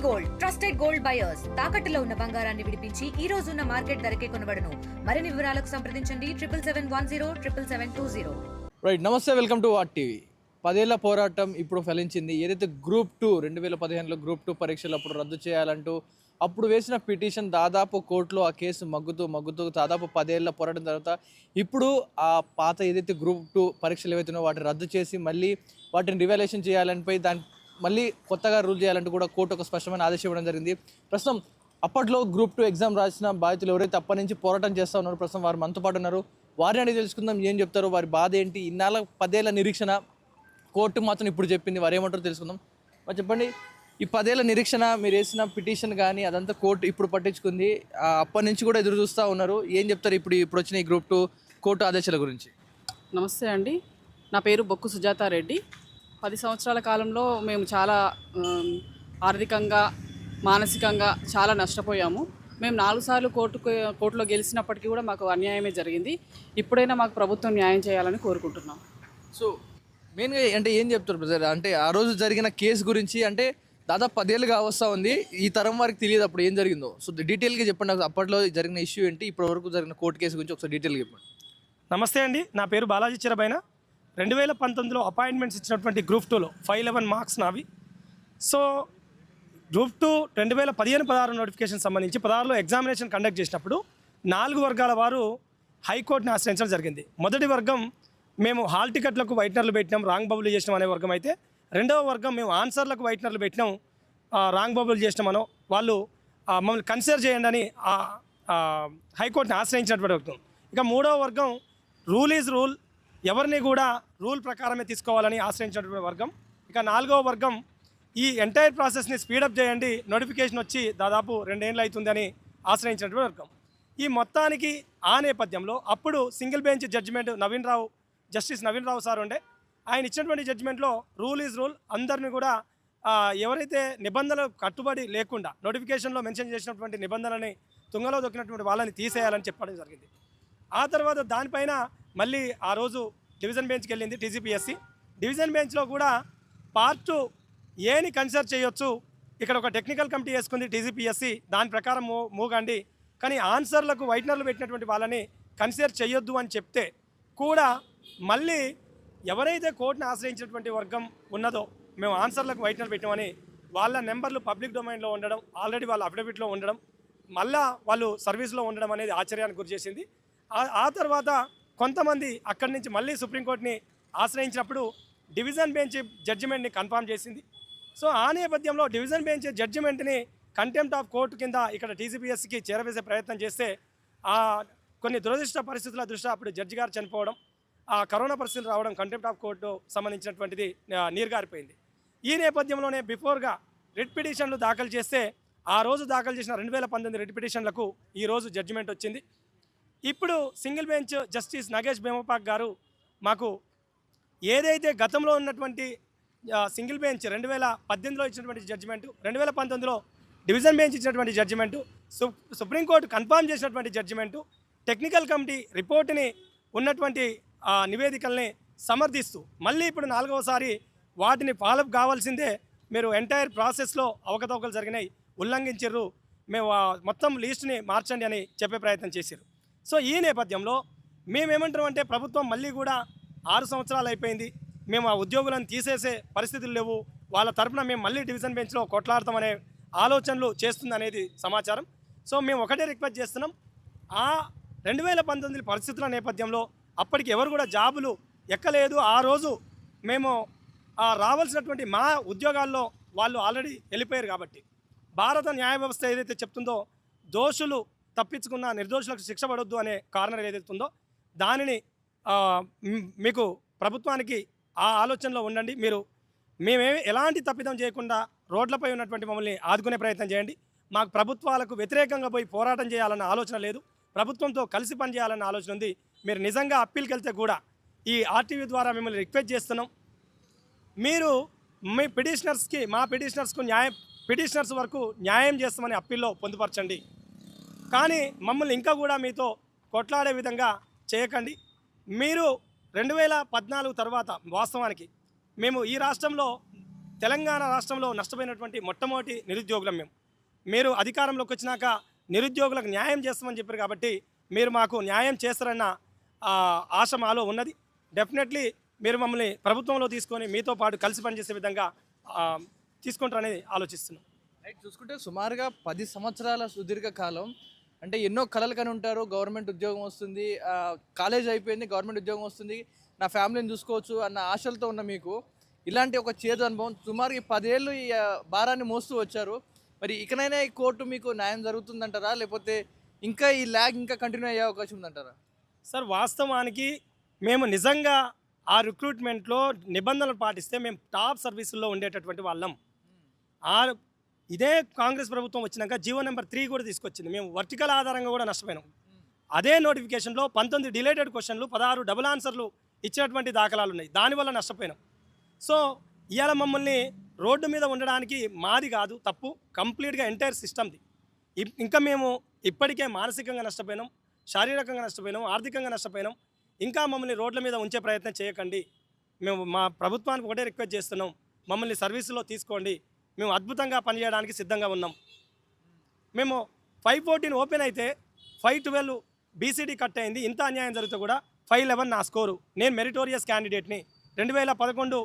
Gold trusted gold buyers తాకట్టులో ఉన్న బంగారాన్ని విడిపించి ఈ రోజు ఉన్న మార్కెట్ ధరకే కొనబడును. మరిన్ని వివరాలకు సంప్రదించండి 7771077720. రైట్, నమస్తే, వెల్కమ్ టు వాట్ టీవీ. 10 ఏళ్ల పోరాటం ఇప్పుడు ఫలించింది. ఏదైతే గ్రూప్ 2 2015లో గ్రూప్ 2 పరీక్షలు అప్పుడు రద్దు చేయాలంటూ అప్పుడు వేసిన పిటిషన్ దాదాపు కోర్టులో ఆ కేసు మగ్గుతూ దాదాపు 10 ఏళ్ల పోరాటం తర్వాత ఇప్పుడు ఆ పాత ఏదైతే గ్రూప్ 2 పరీక్షలు ఏవైతున్నాయో వాటిని రద్దు చేసి మళ్ళీ వాటిని రివాల్యుయేషన్ చేయాలనిపై దాని మళ్ళీ కొత్తగా రూల్ చేయాలంటూ కూడా కోర్టు ఒక స్పష్టమైన ఆదేశం ఇవ్వడం జరిగింది. ప్రస్తుతం అప్పట్లో గ్రూప్ 2 ఎగ్జామ్ రాసిన బాధితులు ఎవరైతే అప్పటి నుంచి పోరాటం చేస్తూ ఉన్నారో ప్రస్తుతం వారు మనతో పాటు ఉన్నారు. వారిని అడిగి తెలుసుకుందాం, ఏం చెప్తారో, వారి బాధ ఏంటి, ఇన్నాళ్ళ 10 ఏళ్ల నిరీక్షణ కోర్టు మాత్రం ఇప్పుడు చెప్పింది, వారు ఏమంటారో తెలుసుకుందాం. మరి చెప్పండి, ఈ 10 ఏళ్ల నిరీక్షణ మీరు వేసిన పిటిషన్ కానీ అదంతా కోర్టు ఇప్పుడు పట్టించుకుంది, అప్పటి నుంచి కూడా ఎదురు చూస్తూ ఉన్నారు. ఏం చెప్తారు ఇప్పుడు వచ్చిన ఈ గ్రూప్ 2 కోర్టు ఆదేశాల గురించి? నమస్తే అండి, నా పేరు బొక్కు సుజాతారెడ్డి. 10 సంవత్సరాల కాలంలో మేము చాలా ఆర్థికంగా మానసికంగా చాలా నష్టపోయాము. మేము 4 సార్లు కోర్టులో గెలిచినప్పటికీ కూడా మాకు అన్యాయమే జరిగింది. ఇప్పుడైనా మాకు ప్రభుత్వం న్యాయం చేయాలని కోరుకుంటున్నాం. సో మెయిన్గా అంటే ఏం చెప్తారు బ్రదర్, అంటే ఆ రోజు జరిగిన కేసు గురించి? అంటే దాదాపు 10 ఏళ్ళుగా వస్తూ ఉంది, ఈ తరం వారికి తెలియదు అప్పుడు ఏం జరిగిందో. సో డీటెయిల్గా చెప్పండి, అప్పట్లో జరిగిన ఇష్యూ ఏంటి, ఇప్పటి వరకు జరిగిన కోర్టు కేసు గురించి ఒకసారి డీటెయిల్గా చెప్పండి. నమస్తే అండి, నా పేరు బాలాజీ చిరబైన. 2019లో అపాయింట్మెంట్స్ ఇచ్చినటువంటి గ్రూప్ 2లో 511 మార్క్స్ నావి. సో గ్రూప్ 2 2015-16 నోటిఫికేషన్ సంబంధించి 16లో ఎగ్జామినేషన్ కండక్ట్ చేసినప్పుడు 4 వర్గాల వారు హైకోర్టుని ఆశ్రయించడం జరిగింది. మొదటి వర్గం మేము హాల్ టికెట్లకు వైట్నర్లు పెట్టినాం, రాంగ్ బబుల్ చేసినాం అనే వర్గం అయితే, రెండవ వర్గం మేము ఆన్సర్లకు వైట్నర్లు పెట్టినాం, రాంగ్ బబుల్ చేసినామనో వాళ్ళు మమ్మల్ని కన్సిడర్ చేయండి అని హైకోర్టుని ఆశ్రయించినటువంటి వర్గం. ఇక మూడవ వర్గం రూల్ ఈజ్ రూల్, ఎవరిని కూడా రూల్ ప్రకారమే తీసుకోవాలని ఆశ్రయించినటువంటి వర్గం. ఇక 4వ వర్గం ఈ ఎంటైర్ ప్రాసెస్ని స్పీడప్ చేయండి, నోటిఫికేషన్ వచ్చి దాదాపు 2 ఏళ్ళు అవుతుందని ఆశ్రయించినటువంటి వర్గం. ఈ మొత్తానికి ఆ నేపథ్యంలో అప్పుడు single bench judgement justice Naveen Rao sir ఉండే, ఆయన ఇచ్చినటువంటి జడ్జిమెంట్లో రూల్ ఈజ్ రూల్, అందరినీ కూడా ఎవరైతే నిబంధనలు కట్టుబడి లేకుండా నోటిఫికేషన్లో మెన్షన్ చేసినటువంటి నిబంధనలని తుంగలో దొక్కినటువంటి వాళ్ళని తీసేయాలని చెప్పడం జరిగింది. ఆ తర్వాత దానిపైన మళ్ళీ ఆ రోజు డివిజన్ బెంచ్కి వెళ్ళింది టీజీపీఎస్సీ. డివిజన్ బెంచ్లో కూడా పార్ట్ ఏని కన్సిడర్ చేయొచ్చు, ఇక్కడ ఒక టెక్నికల్ కమిటీ వేసుకుంది టీజీపీఎస్సీ, దాని ప్రకారం మూగండి, కానీ ఆన్సర్లకు వైట్నర్లు పెట్టినటువంటి వాళ్ళని కన్సిడర్ చేయొద్దు అని చెప్తే కూడా మళ్ళీ ఎవరైతే కోర్టును ఆశ్రయించినటువంటి వర్గం ఉన్నదో మేము ఆన్సర్లకు వైట్నర్ పెట్టామని వాళ్ళ నెంబర్లు పబ్లిక్ డొమైన్లో ఉండడం, ఆల్రెడీ వాళ్ళ అఫిడవిట్లో ఉండడం, మళ్ళా వాళ్ళు సర్వీస్లో ఉండడం అనేది ఆశ్చర్యానికి గురి చేసింది. ఆ తర్వాత కొంతమంది అక్కడి నుంచి మళ్ళీ సుప్రీంకోర్టుని ఆశ్రయించినప్పుడు డివిజన్ బెంచ్ జడ్జిమెంట్ని కన్ఫర్మ్ చేసింది. సో ఆ నేపథ్యంలో డివిజన్ బెంచ్ జడ్జిమెంట్ని కంటెంప్ట్ ఆఫ్ కోర్టు కింద ఇక్కడ టీజీపీఎస్సీకి చేరవేసే ప్రయత్నం చేస్తే కొన్ని దురదృష్ట పరిస్థితుల దృష్ట్యా అప్పుడు జడ్జి గారు చనిపోవడం, ఆ కరోనా పరిస్థితులు రావడం, కంటెంప్ట్ ఆఫ్ కోర్టు సంబంధించినటువంటిది నీరుగారిపోయింది. ఈ నేపథ్యంలోనే బిఫోర్గా రిట్ పిటిషన్లు దాఖలు చేస్తే ఆ రోజు దాఖలు చేసిన 2019 రిట్ పిటిషన్లకు ఈరోజు జడ్జిమెంట్ వచ్చింది. ఇప్పుడు సింగిల్ బెంచ్ జస్టిస్ నగేష్ భీమపాక్ గారు మాకు ఏదైతే గతంలో ఉన్నటువంటి సింగిల్ బెంచ్ 2018లో ఇచ్చినటువంటి జడ్జిమెంటు, 2019లో డివిజన్ బెంచ్ ఇచ్చినటువంటి జడ్జిమెంటు, సుప్రీంకోర్టు కన్ఫర్మ్ చేసినటువంటి జడ్జిమెంటు, టెక్నికల్ కమిటీ రిపోర్టుని ఉన్నటువంటి నివేదికల్ని సమర్థిస్తూ మళ్ళీ ఇప్పుడు 4వసారి వాటిని ఫాలోఅప్ కావాల్సిందే, మీరు ఎంటైర్ ప్రాసెస్లో అవకతవకలు జరిగినాయి, ఉల్లంఘించారు, మేము మొత్తం లీస్ట్ని మార్చండి అని చెప్పే ప్రయత్నం చేశారు. సో ఈ నేపథ్యంలో మేమేమంటాం అంటే, ప్రభుత్వం మళ్ళీ కూడా 6 సంవత్సరాలు అయిపోయింది, మేము ఆ ఉద్యోగులను తీసేసే పరిస్థితులు లేవు, వాళ్ళ తరఫున మేము మళ్ళీ డివిజన్ బెంచ్లో కొట్లాడతామనే ఆలోచనలు చేస్తుంది అనేది సమాచారం. సో మేము ఒకటే రిక్వెస్ట్ చేస్తున్నాం, ఆ 2019 పరిస్థితుల నేపథ్యంలో అప్పటికి ఎవరు కూడా జాబులు ఎక్కలేదు. ఆ రోజు మేము రావాల్సినటువంటి మా ఉద్యోగాల్లో వాళ్ళు ఆల్రెడీ వెళ్ళిపోయారు. కాబట్టి భారత న్యాయ వ్యవస్థ ఏదైతే చెప్తుందో దోషులు తప్పించుకున్న నిర్దోషులకు శిక్ష పడొద్దు అనే కారణం ఏదైతే ఉందో దానిని మీకు ప్రభుత్వానికి ఆ ఆలోచనలో ఉండండి. మేమేమి ఎలాంటి తప్పిదం చేయకుండా రోడ్లపై ఉన్నటువంటి మమ్మల్ని ఆదుకునే ప్రయత్నం చేయండి. మాకు ప్రభుత్వాలకు వ్యతిరేకంగా పోయి పోరాటం చేయాలన్న ఆలోచన లేదు, ప్రభుత్వంతో కలిసి పనిచేయాలన్న ఆలోచన ఉంది. మీరు నిజంగా అప్పీల్కి వెళ్తే కూడా ఈ ఆర్టీవీ ద్వారా మిమ్మల్ని రిక్వెస్ట్ చేస్తున్నాం, మీరు మీ మా పిటిషనర్స్కు పిటిషనర్స్ వరకు న్యాయం చేస్తామని అప్పీల్లో పొందుపరచండి. కానీ మమ్మల్ని ఇంకా కూడా మీతో కొట్లాడే విధంగా చేయకండి. మీరు 2014 తర్వాత వాస్తవానికి మేము ఈ రాష్ట్రంలో తెలంగాణ రాష్ట్రంలో నష్టపోయినటువంటి మొట్టమొదటి నిరుద్యోగులం మేము. మీరు అధికారంలోకి వచ్చినాక నిరుద్యోగులకు న్యాయం చేస్తామని చెప్పారు కాబట్టి మీరు మాకు న్యాయం చేస్తారన్న ఆశ మాలో ఉన్నది. డెఫినెట్లీ మీరు మమ్మల్ని ప్రభుత్వంలో తీసుకొని మీతో పాటు కలిసి పనిచేసే విధంగా తీసుకుంటారనేది ఆలోచిస్తున్నాం. రైట్, చూసుకుంటే సుమారుగా 10 సంవత్సరాల సుదీర్ఘ కాలం, అంటే ఎన్నో కలలు కని ఉంటారు. గవర్నమెంట్ ఉద్యోగం వస్తుంది, కాలేజ్ అయిపోయింది, గవర్నమెంట్ ఉద్యోగం వస్తుంది, నా ఫ్యామిలీని చూసుకోవచ్చు అన్న ఆశలతో ఉన్న మీకు ఇలాంటి ఒక చేదు అనుభవం, సుమారు 10 ఏళ్ళు ఈ భారాన్ని మోస్తూ వచ్చారు. మరి ఇకనైనా ఈ కోర్టు మీకు న్యాయం జరుగుతుందంటారా, లేకపోతే ఇంకా ఈ ల్యాగ్ ఇంకా కంటిన్యూ అయ్యే అవకాశం ఉందంటారా? సార్, వాస్తవానికి మేము నిజంగా ఆ రిక్రూట్మెంట్లో నిబంధనలు పాటిస్తే మేము టాప్ సర్వీసుల్లో ఉండేటటువంటి వాళ్ళం. ఇదే కాంగ్రెస్ ప్రభుత్వం వచ్చినాక జీవో నెంబర్ 3 కూడా తీసుకొచ్చింది. మేము వర్టికల్ ఆధారంగా కూడా నష్టపోయినాం. అదే నోటిఫికేషన్లో 19 డిలేటెడ్ క్వశ్చన్లు, 16 డబుల్ ఆన్సర్లు ఇచ్చినటువంటి దాఖలాలు ఉన్నాయి. దానివల్ల నష్టపోయినాం. సో ఇవాళ మమ్మల్ని రోడ్డు మీద ఉండడానికి మాది కాదు తప్పు, కంప్లీట్గా ఎంటైర్ సిస్టమ్ది. ఇంకా మేము ఇప్పటికే మానసికంగా నష్టపోయినాం, శారీరకంగా నష్టపోయినాం, ఆర్థికంగా నష్టపోయినాం. ఇంకా మమ్మల్ని రోడ్ల మీద ఉంచే ప్రయత్నం చేయకండి. మేము మా ప్రభుత్వానికి ఒకటే రిక్వెస్ట్ చేస్తున్నాం, మమ్మల్ని సర్వీసులో తీసుకోండి, మేము అద్భుతంగా పనిచేయడానికి సిద్ధంగా ఉన్నాం. మేము 514 ఓపెన్ అయితే 512 బీసీడీ కట్ అయింది. ఇంత అన్యాయం జరిగితే కూడా 511 నా స్కోరు. నేను మెరిటోరియస్ క్యాండిడేట్ని. 2015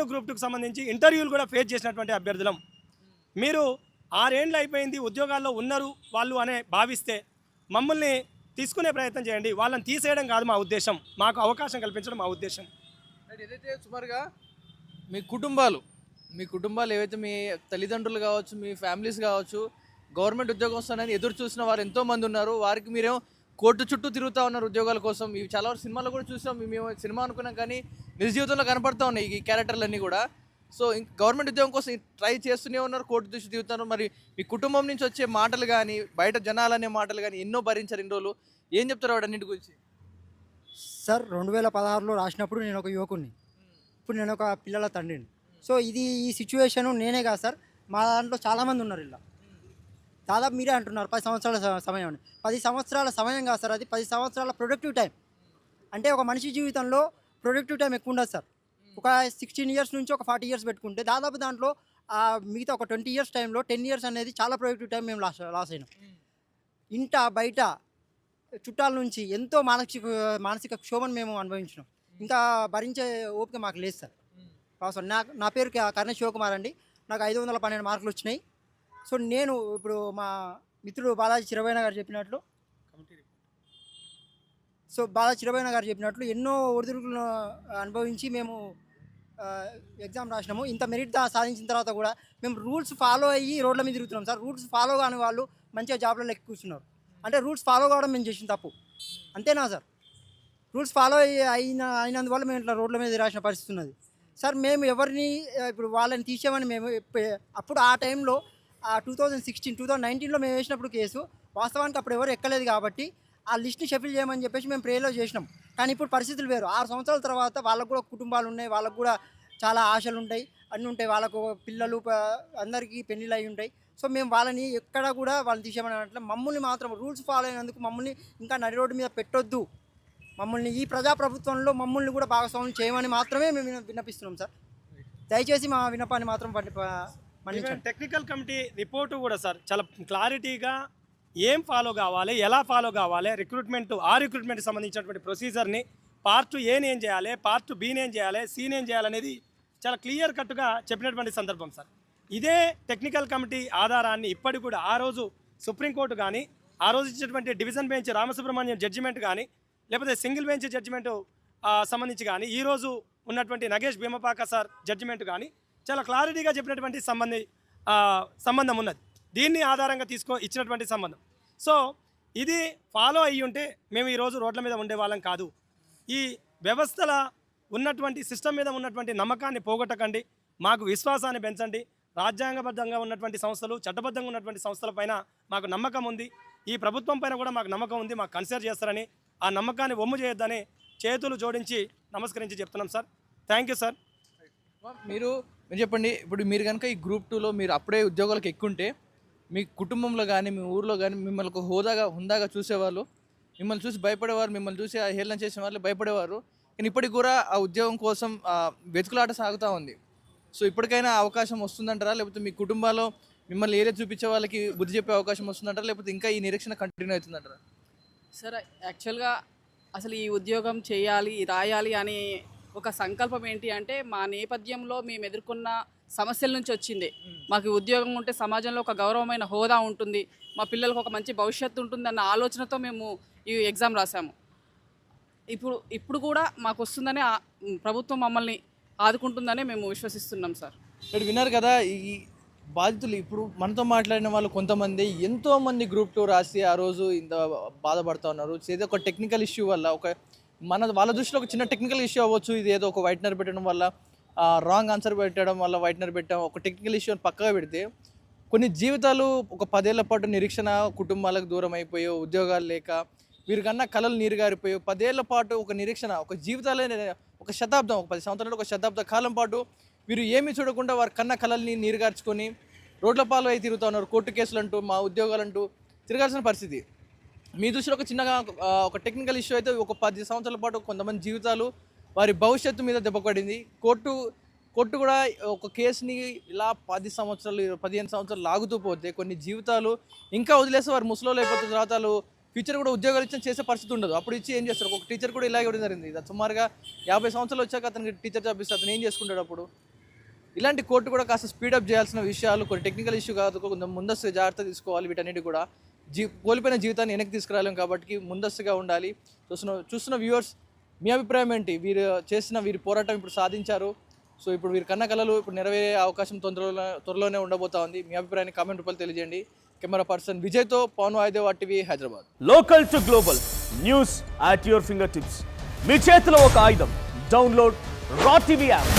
గ్రూప్ 2కు సంబంధించి ఇంటర్వ్యూలు కూడా ఫేస్ చేసినటువంటి అభ్యర్థులం. మీరు 6 ఏళ్ళు అయిపోయింది ఉద్యోగాల్లో ఉన్నారు వాళ్ళు అనే భావిస్తే మమ్మల్ని తీసుకునే ప్రయత్నం చేయండి. వాళ్ళని తీసేయడం కాదు మా ఉద్దేశం, మాకు అవకాశం కల్పించడం మా ఉద్దేశం. ఏదైతే సుమారుగా మీ కుటుంబాలు ఏవైతే మీ తల్లిదండ్రులు కావచ్చు, మీ ఫ్యామిలీస్ కావచ్చు, గవర్నమెంట్ ఉద్యోగం వస్తానని ఎదురు చూసిన వారు ఎంతోమంది ఉన్నారు. వారికి మీరేమో కోర్టు చుట్టూ తిరుగుతూ ఉన్నారు ఉద్యోగాల కోసం. ఇవి చాలా వరకు సినిమాలో కూడా చూసాం, మేము సినిమా అనుకున్నాం కానీ నిజ జీవితంలో కనపడుతూ ఉన్నాయి ఈ క్యారెక్టర్లన్నీ కూడా. సో గవర్నమెంట్ ఉద్యోగం కోసం ట్రై చేస్తూనే ఉన్నారు, కోర్టు దృష్టి తిరుగుతున్నారు. మరి మీ కుటుంబం నుంచి వచ్చే మాటలు కానీ, బయట జనాలనే మాటలు కానీ ఎన్నో భరించారు ఇన్ని రోజులు. ఏం చెప్తారు వాటన్నిటి గురించి? సార్, 2016లో రాసినప్పుడు నేను ఒక యువకుడిని, ఇప్పుడు నేను ఒక పిల్లల తండ్రిని. సో ఈ సిచ్యువేషను నేనే కాదు సార్, మా దాంట్లో చాలామంది ఉన్నారు. ఇలా దాదాపు మీరే అంటున్నారు 10 సంవత్సరాల సమయం అని. 10 సంవత్సరాల సమయం కాదు సార్, అది 10 సంవత్సరాల ప్రొడక్టివ్ టైం. అంటే ఒక మనిషి జీవితంలో ప్రొడక్టివ్ టైం ఎక్కువ ఉండదు సార్. ఒక 16 ఇయర్స్ నుంచి ఒక 40 ఇయర్స్ పెట్టుకుంటే దాదాపు దాంట్లో మిగతా ఒక 20 ఇయర్స్ టైంలో 10 ఇయర్స్ అనేది చాలా ప్రొడక్టివ్ టైం మేము లాస్ అయినాం. ఇంట బయట చుట్టాల నుంచి ఎంతో మానసిక క్షోభను మేము అనుభవించినాం. ఇంకా భరించే ఓపిక మాకు లేదు సార్. సార్, నా పేరు కర్ణ శివకుమార్ అండి. నాకు 512 మార్కులు వచ్చినాయి. సో నేను ఇప్పుడు మా మిత్రుడు బాలాజీ చిరబైన గారు చెప్పినట్లు ఎన్నో ఒడిదుడుకులను అనుభవించి మేము ఎగ్జామ్ రాసినాము. ఇంత మెరిట్ సాధించిన తర్వాత కూడా మేము రూల్స్ ఫాలో అయ్యి రోడ్ల మీద తిరుగుతున్నాం సార్. రూల్స్ ఫాలో కాని వాళ్ళు మంచిగా జాబ్లలో ఎక్కి కూర్చున్నారు. అంటే రూల్స్ ఫాలో కావడం మేము చేసిన తప్పు, అంతేనా సార్? రూల్స్ ఫాలో అయినందువల్ల మేము ఇట్లా రోడ్ల మీద రాసిన పరిస్థితి ఉన్నది సార్. మేము ఎవరిని ఇప్పుడు వాళ్ళని తీసామని మేము అప్పుడు ఆ టైంలో 2019లో మేము వేసినప్పుడు కేసు వాస్తవానికి అప్పుడు ఎవరు ఎక్కలేదు కాబట్టి ఆ లిస్ట్ని షఫిల్ చేయమని చెప్పేసి మేము ప్రేలో చేసినాం. కానీ ఇప్పుడు పరిస్థితులు వేరు. 6 సంవత్సరాల తర్వాత వాళ్ళకు కూడా కుటుంబాలు ఉన్నాయి, వాళ్ళకు కూడా చాలా ఆశలు ఉంటాయి, అన్నీ ఉంటాయి. వాళ్ళకు పిల్లలు అందరికీ పెళ్ళిళ్ళు అయి ఉంటాయి. సో మేము వాళ్ళని ఎక్కడ కూడా వాళ్ళని తీసేయమని అంటే మమ్మల్ని మాత్రం రూల్స్ ఫాలో అయినందుకు మమ్మల్ని ఇంకా నడి రోడ్డు మీద పెట్టొద్దు, మమ్మల్ని ఈ ప్రజాప్రభుత్వంలో మమ్మల్ని కూడా భాగస్వామ్యం చేయమని మాత్రమే మేము విన్నపిస్తున్నాం సార్. దయచేసి మా విన్నపాన్ని మాత్రం మన్నించండి. టెక్నికల్ కమిటీ రిపోర్టు కూడా సార్ చాలా క్లారిటీగా ఏం ఫాలో కావాలి, ఎలా ఫాలో కావాలి, రిక్రూట్మెంట్కి సంబంధించినటువంటి ప్రొసీజర్ని పార్ట్ ఏని ఏం చేయాలి, పార్ట్ బిని ఏం చేయాలి, సిని ఏం చేయాలనేది చాలా క్లియర్ కట్గా చెప్పినటువంటి సందర్భం సార్. ఇదే టెక్నికల్ కమిటీ ఆధారాన్ని ఇప్పటికి కూడా ఆ రోజు సుప్రీంకోర్టు కానీ, ఆ రోజు ఇచ్చినటువంటి డివిజన్ బెంచ్ రామసుబ్రహ్మణ్యం జడ్జిమెంట్ కానీ, లేకపోతే సింగిల్ బెంచ్ జడ్జిమెంట్ సంబంధించి కానీ, ఈరోజు ఉన్నటువంటి నగేష్ భీమపాక సార్ జడ్జిమెంట్ కానీ చాలా క్లారిటీగా చెప్పినటువంటి సంబంధం ఉన్నది. దీన్ని ఆధారంగా ఇచ్చినటువంటి సంబంధం. సో ఇది ఫాలో అయ్యి ఉంటే మేము ఈరోజు రోడ్ల మీద ఉండే వాళ్ళం కాదు. ఈ వ్యవస్థల ఉన్నటువంటి సిస్టమ్ మీద ఉన్నటువంటి నమ్మకాన్ని పోగొట్టకండి, మాకు విశ్వాసాన్ని పెంచండి. రాజ్యాంగబద్ధంగా ఉన్నటువంటి సంస్థలు, చట్టబద్ధంగా ఉన్నటువంటి సంస్థలపైన మాకు నమ్మకం ఉంది. ఈ ప్రభుత్వం పైన కూడా మాకు నమ్మకం ఉంది, మాకు కన్సిడర్ చేస్తారని, ఆ నమ్మకాన్ని ఒమ్ము చేయొద్దని చేతులు జోడించి నమస్కరించి చెప్తున్నాం సార్. Thank you sir. మీరు చెప్పండి, ఇప్పుడు మీరు కనుక ఈ గ్రూప్ 2లో మీరు అప్పుడే ఉద్యోగాలకు ఎక్కుంటే మీ కుటుంబంలో కానీ, మీ ఊర్లో కానీ మిమ్మల్ని ఒక హుందాగా చూసేవాళ్ళు, మిమ్మల్ని చూసి భయపడేవారు, మిమ్మల్ని చూసి హేళన చేసే వాళ్ళు భయపడేవారు. కానీ ఇప్పటికి కూడా ఆ ఉద్యోగం కోసం వెతుకులాట సాగుతూ ఉంది. సో ఇప్పటికైనా అవకాశం వస్తుందంటారా, లేకపోతే మీ కుటుంబాల్లో మిమ్మల్ని ఏరియా చూపించే వాళ్ళకి బుద్ధి చెప్పే అవకాశం వస్తుందంటారా, లేకపోతే ఇంకా ఈ నిరీక్షణ కంటిన్యూ అవుతుందంటారా? సార్ యాక్చువల్గా అసలు ఈ ఉద్యోగం చేయాలి రాయాలి అనే ఒక సంకల్పం ఏంటి అంటే మా నేపథ్యంలో మేము ఎదుర్కొన్న సమస్యల నుంచి వచ్చింది. మాకు ఈ ఉద్యోగం ఉంటే సమాజంలో ఒక గౌరవమైన హోదా ఉంటుంది, మా పిల్లలకు ఒక మంచి భవిష్యత్తు ఉంటుంది అన్న ఆలోచనతో మేము ఈ ఎగ్జామ్ రాసాము. ఇప్పుడు కూడా మాకు వస్తుందని ప్రభుత్వం మమ్మల్ని ఆదుకుంటుందని మేము విశ్వసిస్తున్నాం సార్. ఇక్కడ విన్నారు కదా, ఈ బాధితులు ఇప్పుడు మనతో మాట్లాడిన వాళ్ళు కొంతమంది ఎంతోమంది గ్రూప్ 2 రాసి ఆ రోజు ఇంత బాధపడుతూ ఉన్నారు. ఏదో ఒక టెక్నికల్ ఇష్యూ వల్ల వాళ్ళ దృష్టిలో ఒక చిన్న టెక్నికల్ ఇష్యూ అవ్వచ్చు, ఇది ఏదో ఒక వైట్నర్ పెట్టడం వల్ల రాంగ్ ఆన్సర్ పెట్టడం వల్ల వైట్నర్ పెట్టడం ఒక టెక్నికల్ ఇష్యూ అని పక్కగా పెడితే కొన్ని జీవితాలు ఒక 10 ఏళ్ల పాటు నిరీక్షణ, కుటుంబాలకు దూరం అయిపోయి ఉద్యోగాలు లేక వీరికన్నా కళలు నీరుగారిపోయి 10 ఏళ్ల పాటు ఒక నిరీక్షణ, ఒక జీవితాలే ఒక శతాబ్దం, ఒక 10 సంవత్సరాలు, ఒక శతాబ్ద కాలం పాటు వీరు ఏమీ చూడకుండా వారి కన్న కళల్ని నీరుగార్చుకొని రోడ్ల పాలు అయి తిరుగుతూ ఉన్నారు. కోర్టు కేసులు అంటూ మా ఉద్యోగాలు అంటూ తిరగాల్సిన పరిస్థితి. మీ దృష్టిలో ఒక చిన్నగా ఒక టెక్నికల్ ఇష్యూ అయితే ఒక 10 సంవత్సరాల పాటు కొంతమంది జీవితాలు వారి భవిష్యత్తు మీద దెబ్బపడింది. కోర్టు కూడా ఒక కేసుని ఇలా 10 సంవత్సరాలు 15 సంవత్సరాలు లాగుతూ పోతే కొన్ని జీవితాలు ఇంకా వదిలేసి వారు ముసలోళ్ళు అయిపోతే తర్వాత వాళ్ళు ఫ్యూచర్ కూడా ఉద్యోగాలు ఇచ్చిన చేసే పరిస్థితి ఉండదు. అప్పుడు ఇచ్చి ఏం చేస్తారు? ఒక టీచర్ కూడా ఇలాగే జరిగింది. సుమారుగా 50 సంవత్సరాలు వచ్చాక అతనికి టీచర్ జాబ్ ఇస్తే అతను ఏం చేసుకుంటాడు? అప్పుడు ఇలాంటి కోర్టు కూడా కాస్త స్పీడప్ చేయాల్సిన విషయాలు, కొన్ని టెక్నికల్ ఇష్యూ కాదు, కొంచెం ముందస్తు జాగ్రత్త తీసుకోవాలి. వీటన్నిటి కూడా కోల్పోయిన జీవితాన్ని వెనక్కి తీసుకురాలేం కాబట్టి ముందస్తుగా ఉండాలి. చూస్తున్న వ్యూవర్స్ మీ అభిప్రాయం ఏంటి? వీరి పోరాటం ఇప్పుడు సాధించారు. సో ఇప్పుడు వీరి కన్న కళలు ఇప్పుడు నెరవేరే అవకాశం త్వరలోనే ఉండబోతా ఉంది. మీ అభిప్రాయాన్ని కామెంట్ రూపంలో తెలియజేయండి. కెమెరా పర్సన్ విజయ్తో Pawan Vayidev, RTV Hyderabad. Local to global news at your finger tips. మీ చేతిలో ఒక ఆయుధం. Download R TV app.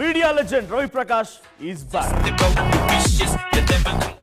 Media legend Ravi Prakash is back.